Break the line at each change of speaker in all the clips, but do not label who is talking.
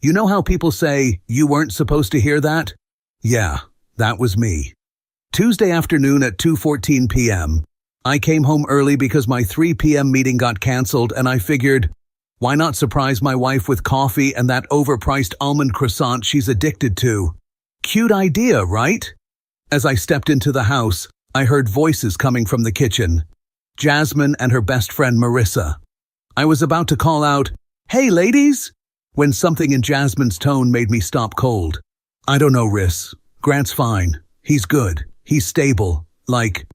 You know how people say, you weren't supposed to hear that? Yeah, that was me. Tuesday afternoon at 2:14 p.m., I came home early because my 3 p.m. meeting got cancelled and I figured, why not surprise my wife with coffee and that overpriced almond croissant she's addicted to? Cute idea, right? As I stepped into the house, I heard voices coming from the kitchen. Jasmine and her best friend Marissa. I was about to call out, "Hey ladies!" when something in Jasmine's tone made me stop cold. I don't know, Riss. Grant's fine. He's good. He's stable. Like,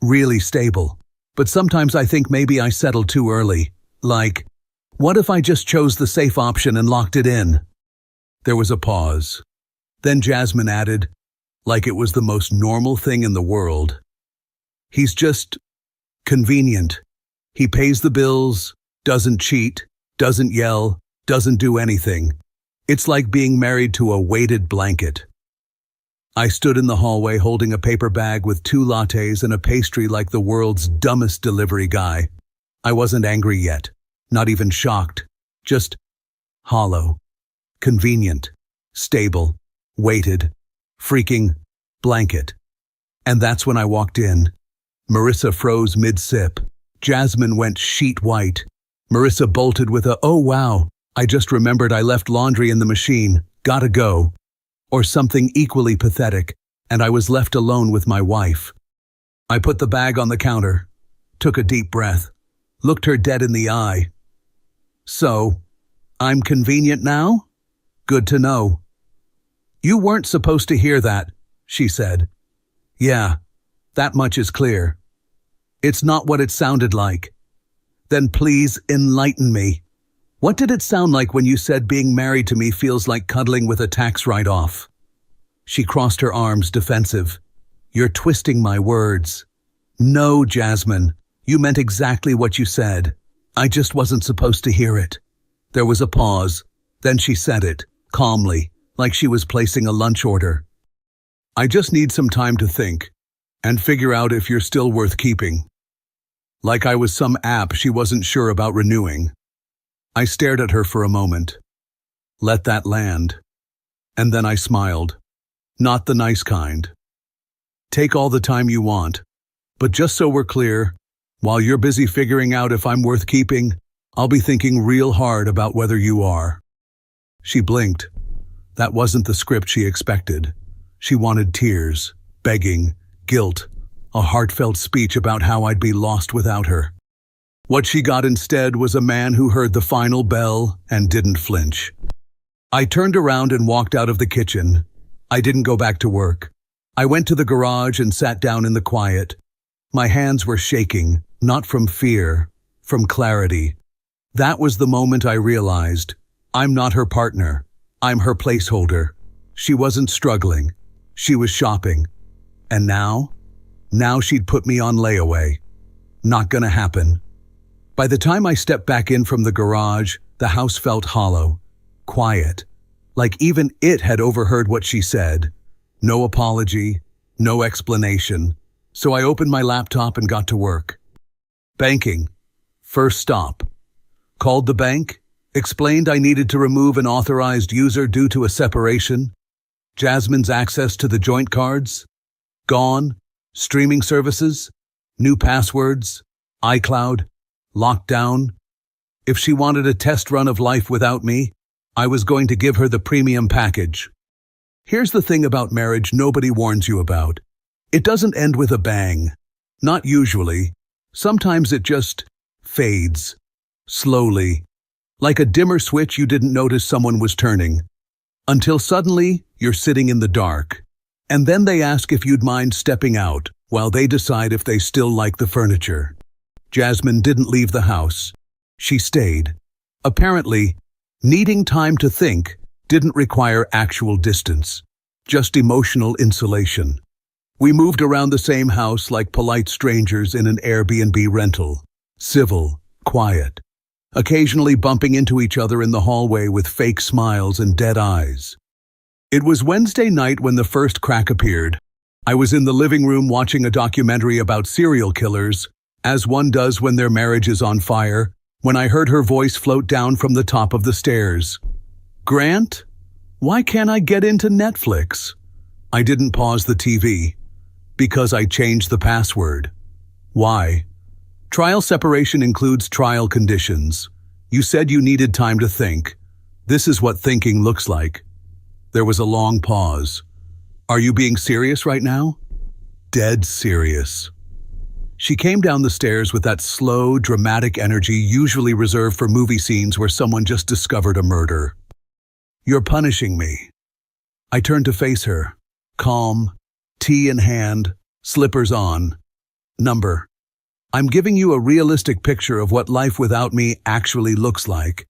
really stable. But sometimes I think maybe I settled too early. Like, what if I just chose the safe option and locked it in? There was a pause. Then Jasmine added, like it was the most normal thing in the world. He's just convenient. He pays the bills, doesn't cheat, doesn't yell, doesn't do anything. It's like being married to a weighted blanket. I stood in the hallway holding a paper bag with 2 lattes and a pastry like the world's dumbest delivery guy. I wasn't angry yet, not even shocked, just hollow, convenient, stable, weighted, freaking blanket. And that's when I walked in. Marissa froze mid-sip. Jasmine went sheet white. Marissa bolted with a, "Oh wow, I just remembered I left laundry in the machine, gotta go." Or something equally pathetic, and I was left alone with my wife. I put the bag on the counter, took a deep breath, looked her dead in the eye. "So, I'm convenient now? Good to know." "You weren't supposed to hear that," she said. "Yeah, that much is clear. It's not what it sounded like." "Then please enlighten me. What did it sound like when you said being married to me feels like cuddling with a tax write-off?" She crossed her arms, defensive. "You're twisting my words." "No, Jasmine, you meant exactly what you said. I just wasn't supposed to hear it." There was a pause. Then she said it, calmly, like she was placing a lunch order. "I just need some time to think and figure out if you're still worth keeping." Like I was some app she wasn't sure about renewing. I stared at her for a moment. Let that land. And then I smiled. Not the nice kind. "Take all the time you want. But just so we're clear, while you're busy figuring out if I'm worth keeping, I'll be thinking real hard about whether you are." She blinked. That wasn't the script she expected. She wanted tears, begging, guilt, a heartfelt speech about how I'd be lost without her. What she got instead was a man who heard the final bell and didn't flinch. I turned around and walked out of the kitchen. I didn't go back to work. I went to the garage and sat down in the quiet. My hands were shaking, not from fear, from clarity. That was the moment I realized, I'm not her partner. I'm her placeholder. She wasn't struggling. She was shopping. And now? Now she'd put me on layaway. Not gonna happen. By the time I stepped back in from the garage, the house felt hollow, quiet, like even it had overheard what she said. No apology, no explanation. So I opened my laptop and got to work. Banking. First stop. Called the bank, explained I needed to remove an authorized user due to a separation. Jasmine's access to the joint cards. Gone. Streaming services. New passwords. iCloud. Locked down. If she wanted a test run of life without me, I was going to give her the premium package. Here's the thing about marriage nobody warns you about. It doesn't end with a bang. Not usually. Sometimes it just fades. Slowly. Like a dimmer switch you didn't notice someone was turning. Until suddenly, you're sitting in the dark. And then they ask if you'd mind stepping out, while they decide if they still like the furniture. Jasmine didn't leave the house. She stayed. Apparently, needing time to think didn't require actual distance, just emotional insulation. We moved around the same house like polite strangers in an Airbnb rental. Civil, quiet, occasionally bumping into each other in the hallway with fake smiles and dead eyes. It was Wednesday night when the first crack appeared. I was in the living room watching a documentary about serial killers, as one does when their marriage is on fire, when I heard her voice float down from the top of the stairs. Grant, why can't I get into Netflix? I didn't pause the TV. Because I changed the password. Why? Trial separation includes trial conditions. You said you needed time to think. This is what thinking looks like. There was a long pause. Are you being serious right now? Dead serious. She came down the stairs with that slow, dramatic energy usually reserved for movie scenes where someone just discovered a murder. You're punishing me. I turned to face her, calm, tea in hand, slippers on. Number. I'm giving you a realistic picture of what life without me actually looks like.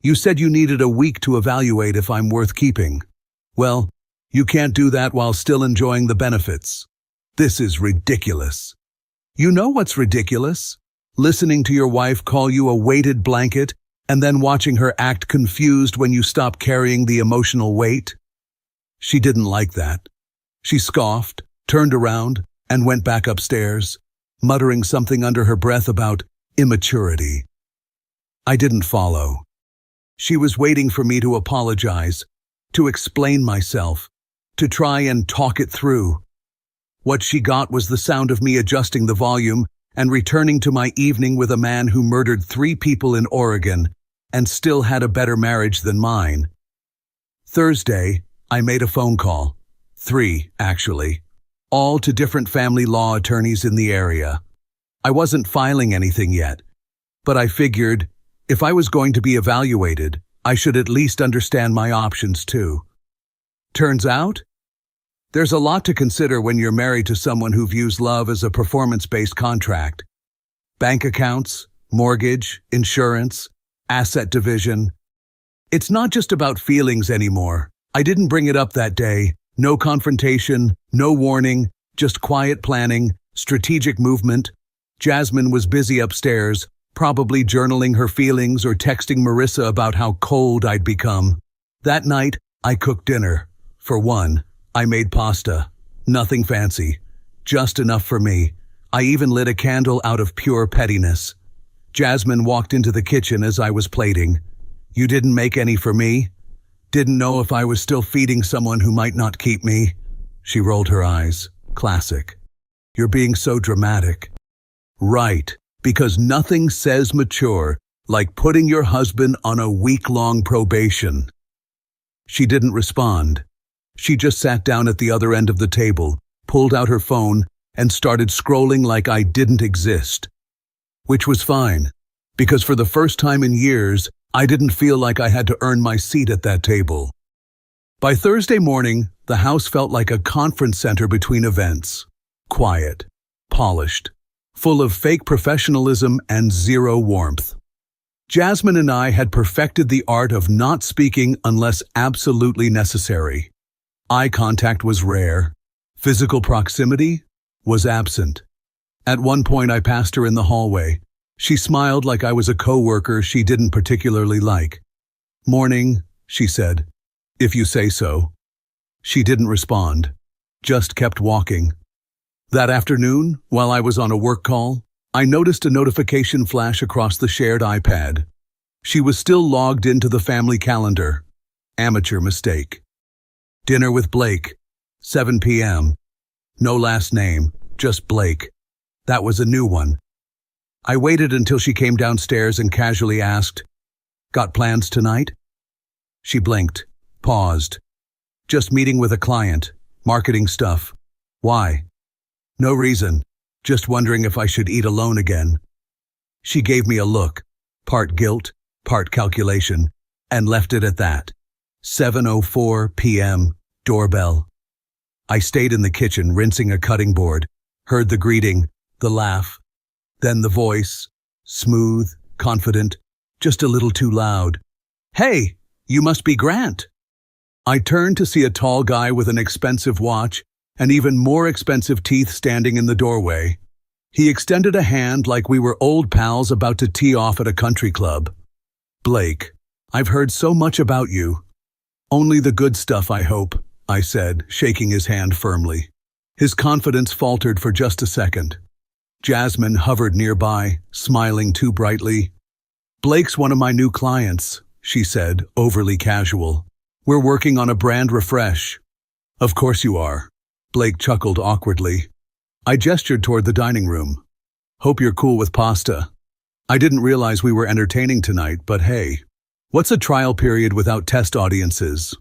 You said you needed a week to evaluate if I'm worth keeping. Well, you can't do that while still enjoying the benefits. This is ridiculous. You know what's ridiculous? Listening to your wife call you a weighted blanket and then watching her act confused when you stop carrying the emotional weight. She didn't like that. She scoffed, turned around, and went back upstairs, muttering something under her breath about immaturity. I didn't follow. She was waiting for me to apologize, to explain myself, to try and talk it through. What she got was the sound of me adjusting the volume and returning to my evening with a man who murdered 3 people in Oregon and still had a better marriage than mine. Thursday, I made a phone call. 3, actually. All to different family law attorneys in the area. I wasn't filing anything yet, but I figured if I was going to be evaluated, I should at least understand my options too. Turns out, there's a lot to consider when you're married to someone who views love as a performance-based contract. Bank accounts, mortgage, insurance, asset division. It's not just about feelings anymore. I didn't bring it up that day. No confrontation, no warning, just quiet planning, strategic movement. Jasmine was busy upstairs, probably journaling her feelings or texting Marissa about how cold I'd become. That night, I cooked dinner. For one, I made pasta. Nothing fancy. Just enough for me. I even lit a candle out of pure pettiness. Jasmine walked into the kitchen as I was plating. You didn't make any for me? Didn't know if I was still feeding someone who might not keep me? She rolled her eyes. Classic. You're being so dramatic. Right, because nothing says mature like putting your husband on a week-long probation. She didn't respond. She just sat down at the other end of the table, pulled out her phone, and started scrolling like I didn't exist. Which was fine, because for the first time in years, I didn't feel like I had to earn my seat at that table. By Thursday morning, the house felt like a conference center between events. Quiet, polished, full of fake professionalism and zero warmth. Jasmine and I had perfected the art of not speaking unless absolutely necessary. Eye contact was rare. Physical proximity was absent. At one point, I passed her in the hallway. She smiled like I was a coworker she didn't particularly like. "Morning," she said. "If you say so." She didn't respond, just kept walking. That afternoon, while I was on a work call, I noticed a notification flash across the shared iPad. She was still logged into the family calendar. Amateur mistake. Dinner with Blake, 7 p.m. No last name, just Blake. That was a new one. I waited until she came downstairs and casually asked, "Got plans tonight?" She blinked, paused. "Just meeting with a client, marketing stuff." "Why?" "No reason, just wondering if I should eat alone again." She gave me a look, part guilt, part calculation, and left it at that. 7:04 p.m., doorbell. I stayed in the kitchen rinsing a cutting board, heard the greeting, the laugh, then the voice, smooth, confident, just a little too loud. "Hey, you must be Grant." I turned to see a tall guy with an expensive watch and even more expensive teeth standing in the doorway. He extended a hand like we were old pals about to tee off at a country club. "Blake, I've heard so much about you." "Only the good stuff, I hope," I said, shaking his hand firmly. His confidence faltered for just a second. Jasmine hovered nearby, smiling too brightly. "Blake's one of my new clients," she said, overly casual. We're working on a brand refresh. Of course you are. Blake chuckled awkwardly. I gestured toward the dining room. Hope you're cool with pasta. I didn't realize we were entertaining tonight, but hey, what's a trial period without test audiences?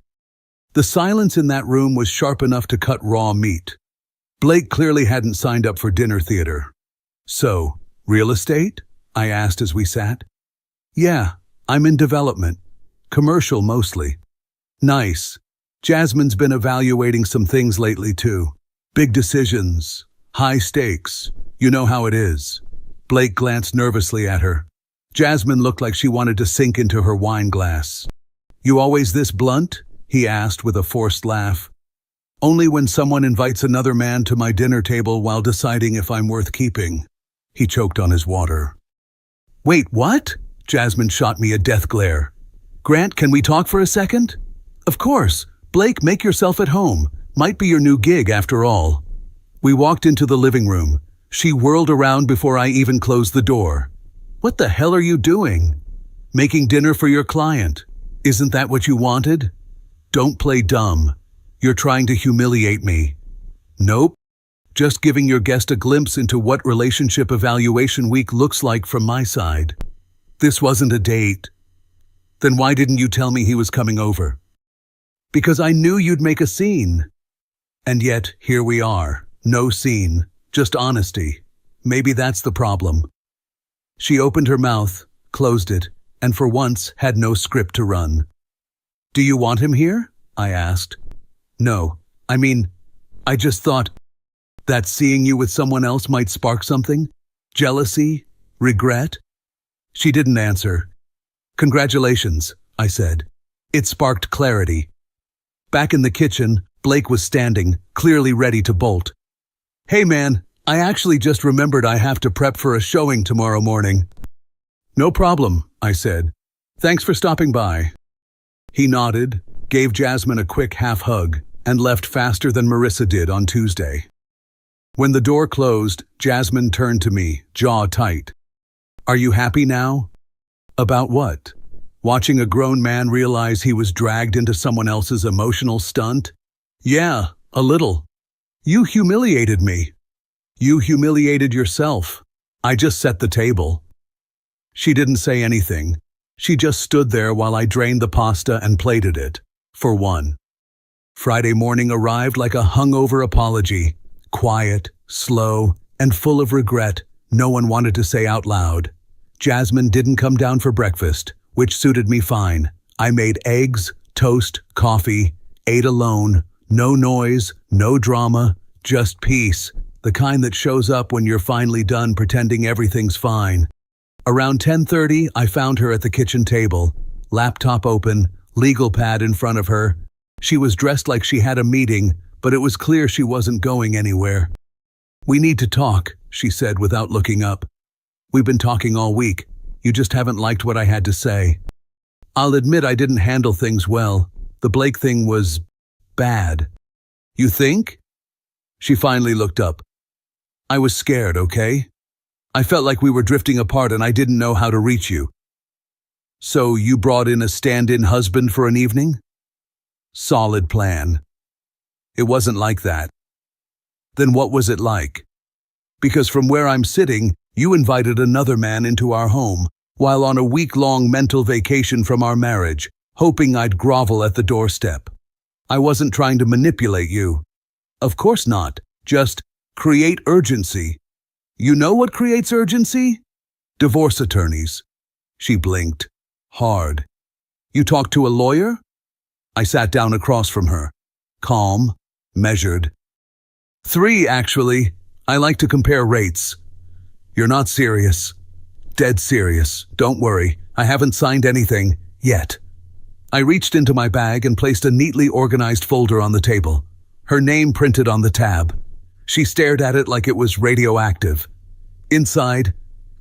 The silence in that room was sharp enough to cut raw meat. Blake clearly hadn't signed up for dinner theater. So, real estate? I asked as we sat. Yeah, I'm in development. Commercial mostly. Nice. Jasmine's been evaluating some things lately too. Big decisions. High stakes. You know how it is. Blake glanced nervously at her. Jasmine looked like she wanted to sink into her wine glass. You always this blunt? He asked with a forced laugh. Only when someone invites another man to my dinner table while deciding if I'm worth keeping. He choked on his water. Wait, what? Jasmine shot me a death glare. Grant, can we talk for a second? Of course. Blake, make yourself at home. Might be your new gig after all. We walked into the living room. She whirled around before I even closed the door. What the hell are you doing? Making dinner for your client. Isn't that what you wanted? Don't play dumb. You're trying to humiliate me. Nope. Just giving your guest a glimpse into what relationship evaluation week looks like from my side. This wasn't a date. Then why didn't you tell me he was coming over? Because I knew you'd make a scene. And yet, here we are. No scene. Just honesty. Maybe that's the problem. She opened her mouth, closed it, and for once had no script to run. Do you want him here? I asked. No. I just thought that seeing you with someone else might spark something? Jealousy? Regret? She didn't answer. Congratulations, I said. It sparked clarity. Back in the kitchen, Blake was standing, clearly ready to bolt. Hey man, I actually just remembered I have to prep for a showing tomorrow morning. No problem, I said. Thanks for stopping by. He nodded, gave Jasmine a quick half hug, and left faster than Marissa did on Tuesday. When the door closed, Jasmine turned to me, jaw tight. Are you happy now? About what? Watching a grown man realize he was dragged into someone else's emotional stunt? Yeah, a little. You humiliated me. You humiliated yourself. I just set the table. She didn't say anything. She just stood there while I drained the pasta and plated it, for one. Friday morning arrived like a hungover apology, quiet, slow, and full of regret no one wanted to say out loud. Jasmine didn't come down for breakfast, which suited me fine. I made eggs, toast, coffee, ate alone, no noise, no drama, just peace, the kind that shows up when you're finally done pretending everything's fine. Around 10:30, I found her at the kitchen table, laptop open, legal pad in front of her. She was dressed like she had a meeting, but it was clear she wasn't going anywhere. We need to talk, she said without looking up. We've been talking all week. You just haven't liked what I had to say. I'll admit I didn't handle things well. The Blake thing was bad. You think? She finally looked up. I was scared, okay? I felt like we were drifting apart and I didn't know how to reach you. So you brought in a stand-in husband for an evening? Solid plan. It wasn't like that. Then what was it like? Because from where I'm sitting, you invited another man into our home, while on a week-long mental vacation from our marriage, hoping I'd grovel at the doorstep. I wasn't trying to manipulate you. Of course not. Just create urgency. You know what creates urgency? Divorce attorneys. She blinked. Hard. You talked to a lawyer? I sat down across from her. Calm. Measured. 3, actually. I like to compare rates. You're not serious. Dead serious. Don't worry. I haven't signed anything. Yet. I reached into my bag and placed a neatly organized folder on the table. Her name printed on the tab. She stared at it like it was radioactive. Inside,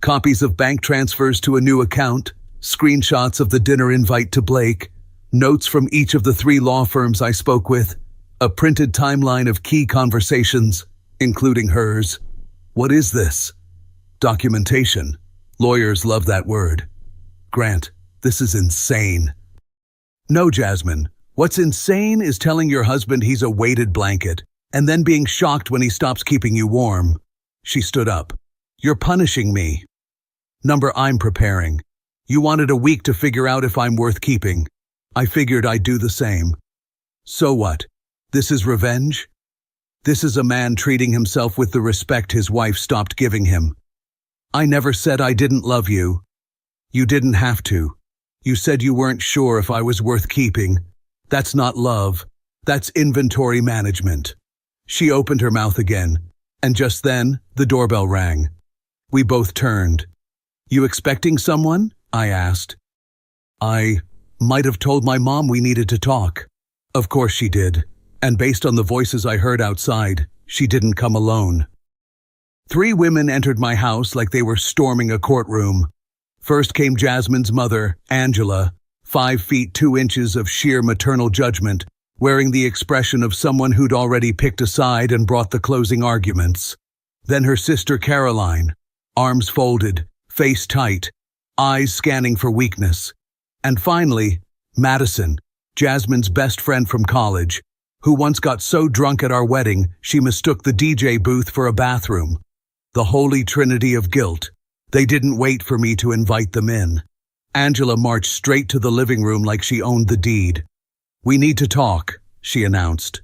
copies of bank transfers to a new account, screenshots of the dinner invite to Blake, notes from each of the 3 law firms I spoke with, a printed timeline of key conversations, including hers. What is this? Documentation. Lawyers love that word. Grant, This is insane. No, Jasmine. What's insane is telling your husband he's a weighted blanket and then being shocked when he stops keeping you warm. She stood up. You're punishing me. I'm preparing. You wanted a week to figure out if I'm worth keeping. I figured I'd do the same. So what? This is revenge? This is a man treating himself with the respect his wife stopped giving him. I never said I didn't love you. You didn't have to. You said you weren't sure if I was worth keeping. That's not love. That's inventory management. She opened her mouth again, and just then, the doorbell rang. We both turned. You expecting someone? I asked. I might have told my mom we needed to talk. Of course she did, and based on the voices I heard outside, she didn't come alone. 3 women entered my house like they were storming a courtroom. First came Jasmine's mother, Angela, 5 feet 2 inches of sheer maternal judgment, wearing the expression of someone who'd already picked a side and brought the closing arguments. Then her sister Caroline, arms folded, face tight, eyes scanning for weakness. And finally, Madison, Jasmine's best friend from college, who once got so drunk at our wedding she mistook the DJ booth for a bathroom. The holy trinity of guilt. They didn't wait for me to invite them in. Angela marched straight to the living room like she owned the deed. We need to talk, she announced.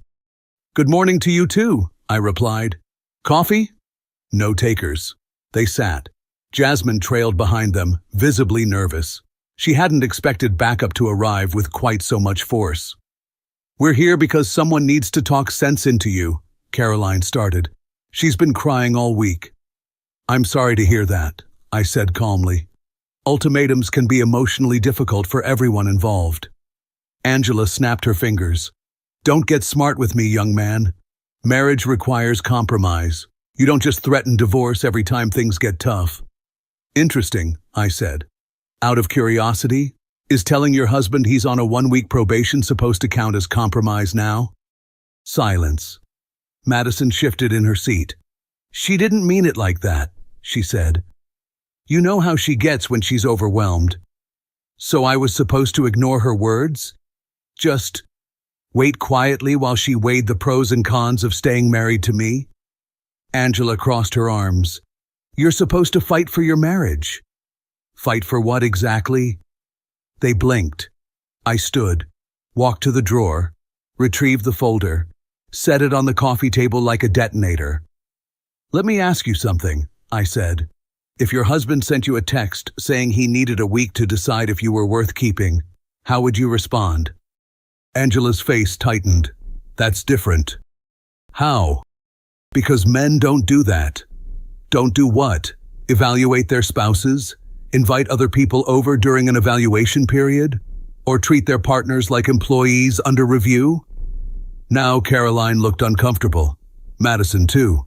Good morning to you too, I replied. Coffee? No takers. They sat. Jasmine trailed behind them, visibly nervous. She hadn't expected backup to arrive with quite so much force. We're here because someone needs to talk sense into you, Caroline started. She's been crying all week. I'm sorry to hear that, I said calmly. Ultimatums can be emotionally difficult for everyone involved. Angela snapped her fingers. Don't get smart with me, young man. Marriage requires compromise. You don't just threaten divorce every time things get tough. Interesting, I said. Out of curiosity, is telling your husband he's on a 1-week probation supposed to count as compromise now? Silence. Madison shifted in her seat. She didn't mean it like that, she said. You know how she gets when she's overwhelmed. So I was supposed to ignore her words? Just wait quietly while she weighed the pros and cons of staying married to me? Angela crossed her arms. You're supposed to fight for your marriage. Fight for what exactly? They blinked. I stood, walked to the drawer, retrieved the folder, set it on the coffee table like a detonator. Let me ask you something, I said. If your husband sent you a text saying he needed a week to decide if you were worth keeping, how would you respond? Angela's face tightened. That's different. How? Because men don't do that. Don't do what? Evaluate their spouses? Invite other people over during an evaluation period? Or treat their partners like employees under review? Now Caroline looked uncomfortable. Madison too.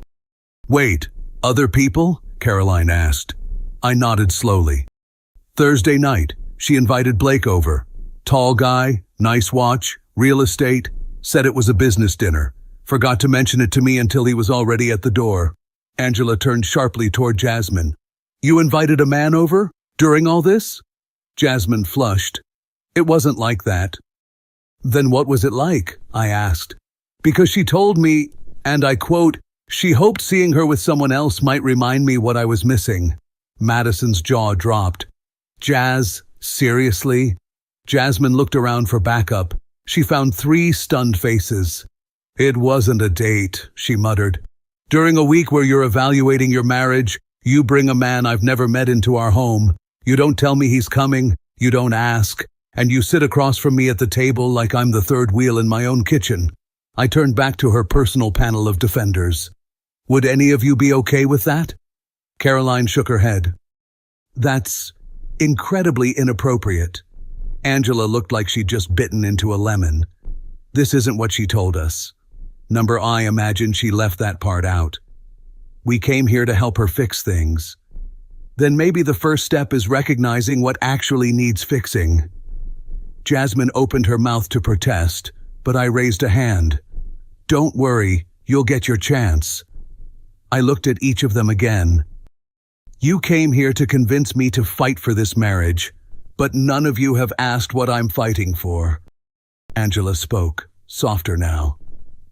Wait, other people? Caroline asked. I nodded slowly. Thursday night, she invited Blake over. Tall guy, nice watch, real estate, said it was a business dinner. Forgot to mention it to me until he was already at the door. Angela turned sharply toward Jasmine. You invited a man over? During all this? Jasmine flushed. It wasn't like that. Then what was it like? I asked. Because she told me, and I quote, she hoped seeing her with someone else might remind me what I was missing. Madison's jaw dropped. Jazz, seriously? Jasmine looked around for backup. She found 3 stunned faces. It wasn't a date, she muttered. During a week where you're evaluating your marriage, you bring a man I've never met into our home. You don't tell me he's coming, you don't ask, and you sit across from me at the table like I'm the third wheel in my own kitchen. I turned back to her personal panel of defenders. Would any of you be okay with that? Caroline shook her head. That's incredibly inappropriate. Angela looked like she'd just bitten into a lemon. This isn't what she told us. I imagine she left that part out. We came here to help her fix things. Then maybe the first step is recognizing what actually needs fixing. Jasmine opened her mouth to protest, but I raised a hand. Don't worry, you'll get your chance. I looked at each of them again. You came here to convince me to fight for this marriage. but none of you have asked what I'm fighting for." Angela spoke, softer now.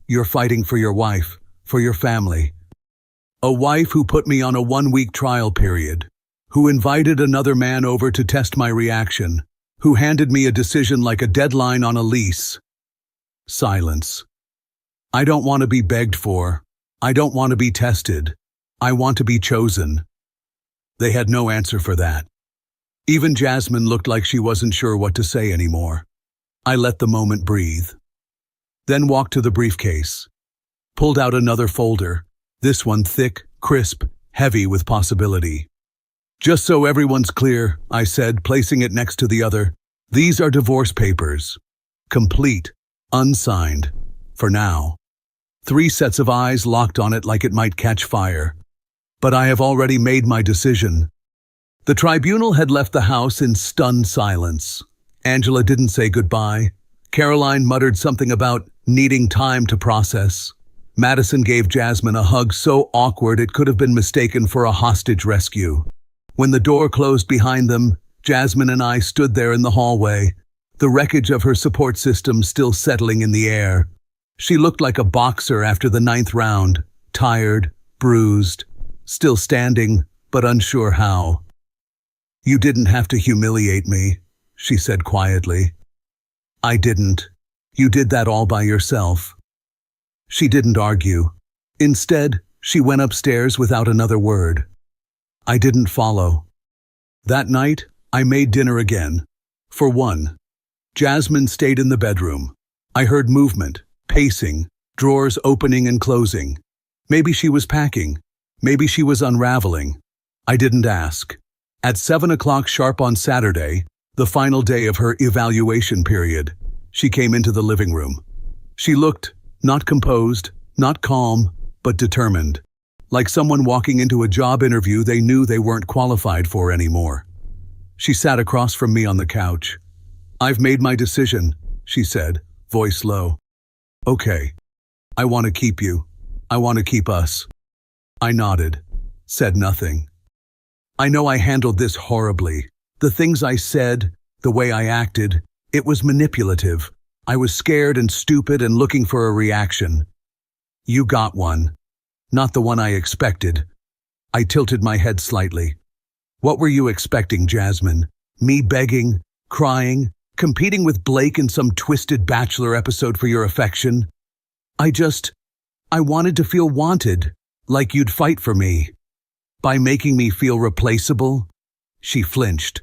"You're fighting for your wife, for your family. A wife who put me on a 1-week trial period, who invited another man over to test my reaction, who handed me a decision like a deadline on a lease." Silence. "I don't want to be begged for. I don't want to be tested. I want to be chosen." They had no answer for that. Even Jasmine looked like she wasn't sure what to say anymore. I let the moment breathe. Then walked to the briefcase. Pulled out another folder, this one thick, crisp, heavy with possibility. "Just so everyone's clear," I said, placing it next to the other, "these are divorce papers. Complete, unsigned, for now." 3 sets of eyes locked on it like it might catch fire. But I have already made my decision. The tribunal had left the house in stunned silence. Angela didn't say goodbye. Caroline muttered something about needing time to process. Madison gave Jasmine a hug so awkward it could have been mistaken for a hostage rescue. When the door closed behind them, Jasmine and I stood there in the hallway, the wreckage of her support system still settling in the air. She looked like a boxer after the 9th round, tired, bruised, still standing, but unsure how. "You didn't have to humiliate me," she said quietly. "I didn't. You did that all by yourself." She didn't argue. Instead, she went upstairs without another word. I didn't follow. That night, I made dinner again. For one. Jasmine stayed in the bedroom. I heard movement, pacing, drawers opening and closing. Maybe she was packing. Maybe she was unraveling. I didn't ask. At 7 o'clock sharp on Saturday, the final day of her evaluation period, she came into the living room. She looked, not composed, not calm, but determined. Like someone walking into a job interview they knew they weren't qualified for anymore. She sat across from me on the couch. "I've made my decision," she said, voice low. "Okay. I want to keep you. I want to keep us." I nodded, said nothing. I know I handled this horribly. The things I said, the way I acted, it was manipulative. I was scared and stupid and looking for a reaction. You got one. Not the one I expected. I tilted my head slightly. "What were you expecting, Jasmine? Me begging, crying, competing with Blake in some twisted Bachelor episode for your affection? I wanted to feel wanted, like you'd fight for me. By making me feel replaceable?" She flinched.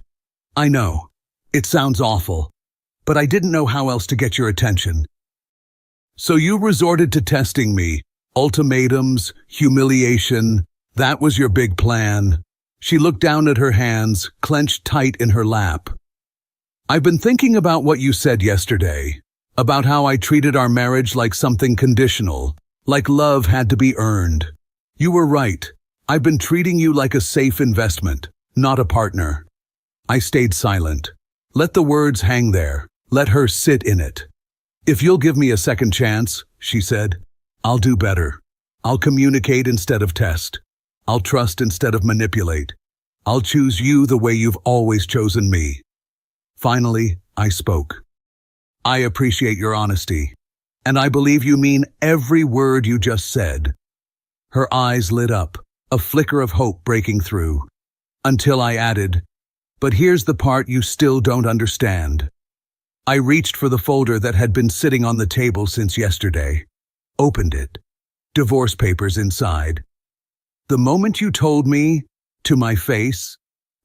"I know. It sounds awful. But I didn't know how else to get your attention." "So you resorted to testing me. Ultimatums, humiliation. That was your big plan." She looked down at her hands, clenched tight in her lap. "I've been thinking about what you said yesterday. About how I treated our marriage like something conditional. Like love had to be earned. You were right. I've been treating you like a safe investment, not a partner." I stayed silent. Let the words hang there. Let her sit in it. "If you'll give me a second chance," she said, "I'll do better. I'll communicate instead of test. I'll trust instead of manipulate. I'll choose you the way you've always chosen me." Finally, I spoke. "I appreciate your honesty, and I believe you mean every word you just said." Her eyes lit up, a flicker of hope breaking through. Until I added, "But here's the part you still don't understand." I reached for the folder that had been sitting on the table since yesterday. Opened it. Divorce papers inside. "The moment you told me, to my face,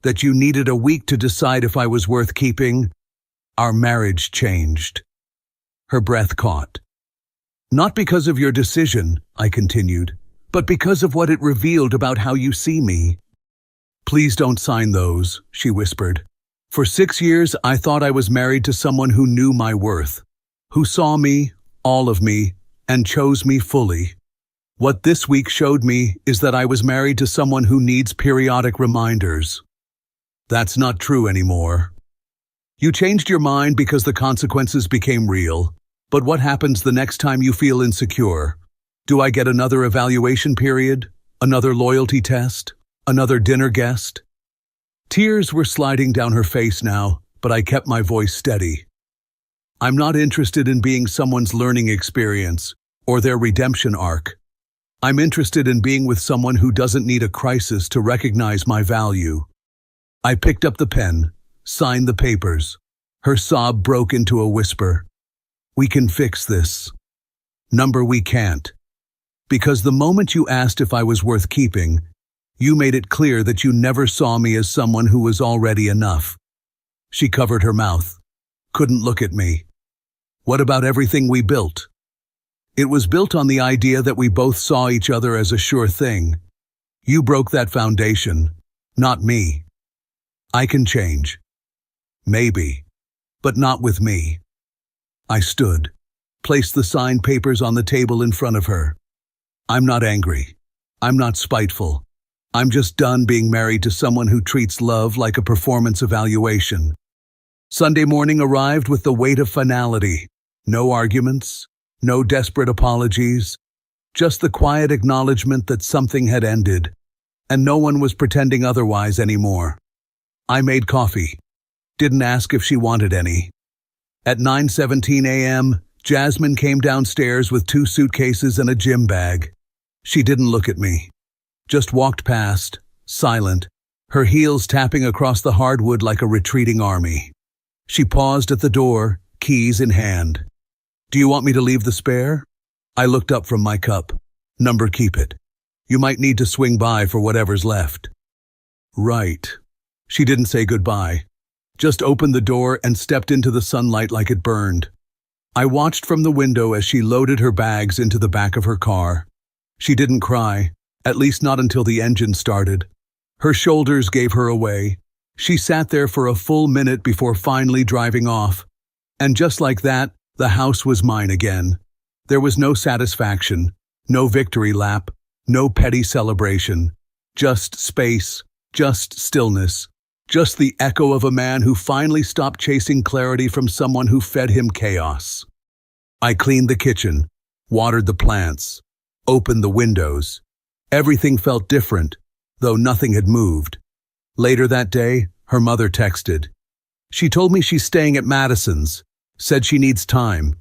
that you needed a week to decide if I was worth keeping, our marriage changed." Her breath caught. "Not because of your decision," I continued, "but because of what it revealed about how you see me." "Please don't sign those," she whispered. "For 6 years, I thought I was married to someone who knew my worth, who saw me, all of me, and chose me fully. What this week showed me is that I was married to someone who needs periodic reminders. That's not true anymore. You changed your mind because the consequences became real, but what happens the next time you feel insecure? Do I get another evaluation period? Another loyalty test? Another dinner guest?" Tears were sliding down her face now, but I kept my voice steady. I'm not interested in being someone's learning experience or their redemption arc. I'm interested in being with someone who doesn't need a crisis to recognize my value. I picked up the pen, signed the papers. Her sob broke into a whisper. We can fix this. Number, we can't. Because the moment you asked if I was worth keeping, you made it clear that you never saw me as someone who was already enough. She covered her mouth, couldn't look at me. What about everything we built? It was built on the idea that we both saw each other as a sure thing. You broke that foundation, not me. I can change. Maybe, but not with me. I stood, placed the signed papers on the table in front of her. I'm not angry. I'm not spiteful. I'm just done being married to someone who treats love like a performance evaluation. Sunday morning arrived with the weight of finality. No arguments, no desperate apologies, just the quiet acknowledgement that something had ended, and no one was pretending otherwise anymore. I made coffee. Didn't ask if she wanted any. At 9:17 a.m., Jasmine came downstairs with 2 suitcases and a gym bag. She didn't look at me. Just walked past, silent, her heels tapping across the hardwood like a retreating army. She paused at the door, keys in hand. Do you want me to leave the spare? I looked up from my cup. Number, keep it. You might need to swing by for whatever's left. Right. She didn't say goodbye. Just opened the door and stepped into the sunlight like it burned. I watched from the window as she loaded her bags into the back of her car. She didn't cry, at least not until the engine started. Her shoulders gave her away. She sat there for a full minute before finally driving off. And just like that, the house was mine again. There was no satisfaction, no victory lap, no petty celebration. Just space, just stillness, just the echo of a man who finally stopped chasing clarity from someone who fed him chaos. I cleaned the kitchen, watered the plants, opened the windows. Everything felt different, though nothing had moved. Later that day, her mother texted. She told me she's staying at Madison's, said she needs time.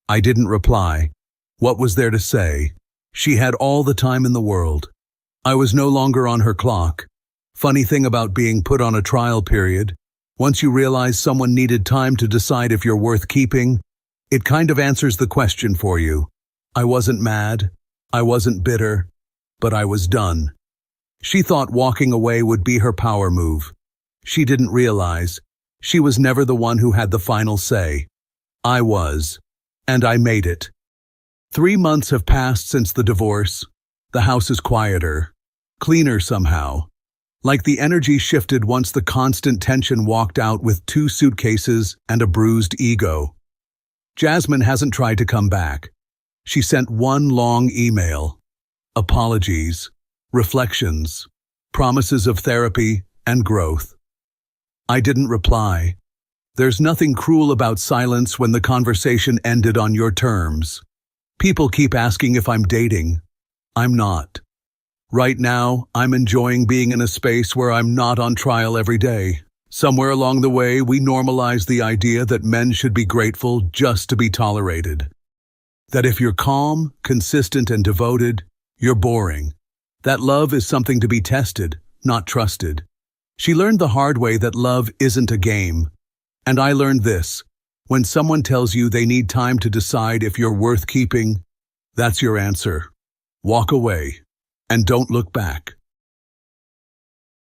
I didn't reply. What was there to say? She had all the time in the world. I was no longer on her clock. Funny thing about being put on a trial period, once you realize someone needed time to decide if you're worth keeping, it kind of answers the question for you. I wasn't mad. I wasn't bitter. But I was done. She thought walking away would be her power move. She didn't realize she was never the one who had the final say. I was, and I made it. 3 months have passed since the divorce. The house is quieter, cleaner somehow. Like the energy shifted once the constant tension walked out with 2 suitcases and a bruised ego. Jasmine hasn't tried to come back. She sent one long email. Apologies, reflections, promises of therapy and growth. I didn't reply. There's nothing cruel about silence when the conversation ended on your terms. People keep asking if I'm dating. I'm not. Right now, I'm enjoying being in a space where I'm not on trial every day. Somewhere along the way, we normalized the idea that men should be grateful just to be tolerated. That if you're calm, consistent, and devoted, you're boring. That love is something to be tested, not trusted. She learned the hard way that love isn't a game. And I learned this. When someone tells you they need time to decide if you're worth keeping, that's your answer. Walk away and don't look back.